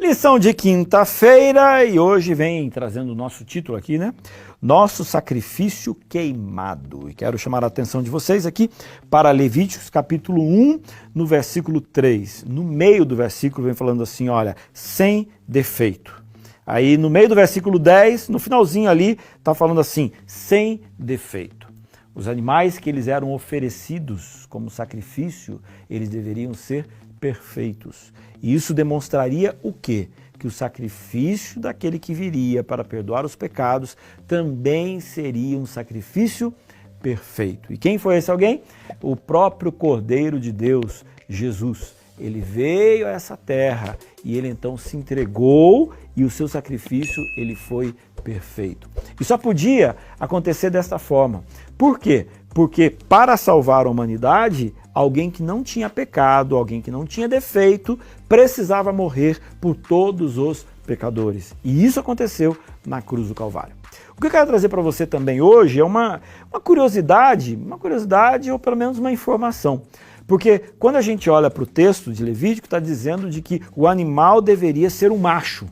Lição de quinta-feira e hoje vem trazendo o nosso título aqui, né? Nosso sacrifício queimado. E quero chamar a atenção de vocês aqui para Levíticos capítulo 1, no versículo 3. No meio do versículo vem falando assim, olha, sem defeito. Aí no meio do versículo 10, no finalzinho ali, está falando assim, sem defeito. Os animais que eles eram oferecidos como sacrifício, eles deveriam ser perfeitos. E isso demonstraria o quê? Que o sacrifício daquele que viria para perdoar os pecados também seria um sacrifício perfeito. E quem foi esse alguém? O próprio Cordeiro de Deus, Jesus. Ele veio a essa terra e ele então se entregou e o seu sacrifício ele foi perfeito. E só podia acontecer desta forma. Por quê? Porque para salvar a humanidade, alguém que não tinha pecado, alguém que não tinha defeito, precisava morrer por todos os pecadores. E isso aconteceu na cruz do Calvário. O que eu quero trazer para você também hoje é uma curiosidade ou pelo menos uma informação. Porque quando a gente olha para o texto de Levítico, está dizendo de que o animal deveria ser um macho.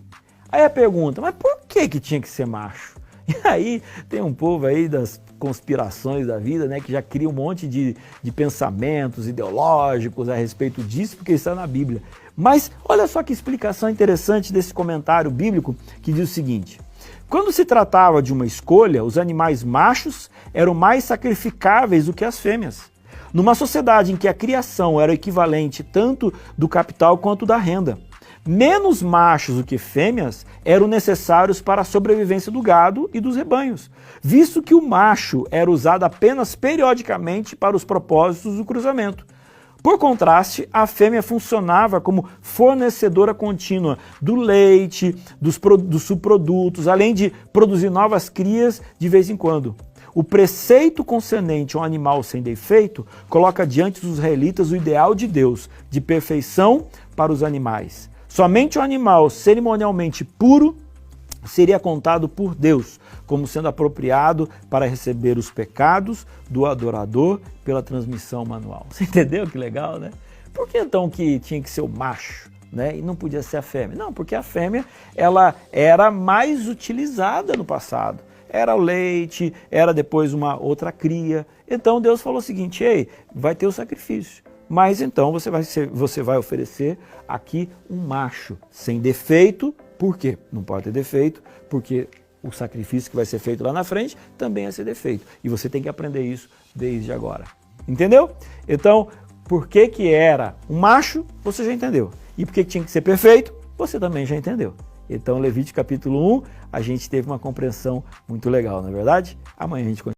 Aí a pergunta, mas por que tinha que ser macho? E aí tem um povo aí das conspirações da vida, né, que já cria um monte de pensamentos ideológicos a respeito disso, porque está na Bíblia. Mas olha só que explicação interessante desse comentário bíblico que diz o seguinte: quando se tratava de uma escolha, os animais machos eram mais sacrificáveis do que as fêmeas. Numa sociedade em que a criação era equivalente tanto do capital quanto da renda, menos machos do que fêmeas eram necessários para a sobrevivência do gado e dos rebanhos, visto que o macho era usado apenas periodicamente para os propósitos do cruzamento. Por contraste, a fêmea funcionava como fornecedora contínua do leite, dos subprodutos, além de produzir novas crias de vez em quando. O preceito concernente a um animal sem defeito coloca diante dos israelitas o ideal de Deus, de perfeição para os animais. Somente o animal cerimonialmente puro seria contado por Deus como sendo apropriado para receber os pecados do adorador pela transmissão manual. Você entendeu que legal, né? Por que então que tinha que ser o macho, né? E não podia ser a fêmea? Não, porque a fêmea ela era mais utilizada no passado. Era o leite, era depois uma outra cria. Então Deus falou o seguinte, ei, vai ter o sacrifício. Mas então você vai oferecer aqui um macho sem defeito. Por quê? Não pode ter defeito, porque o sacrifício que vai ser feito lá na frente também é ser defeito. E você tem que aprender isso desde agora. Entendeu? Então, por que era um macho, você já entendeu. E por que tinha que ser perfeito, você também já entendeu. Então, Levítico capítulo 1, a gente teve uma compreensão muito legal, não é verdade? Amanhã a gente continua.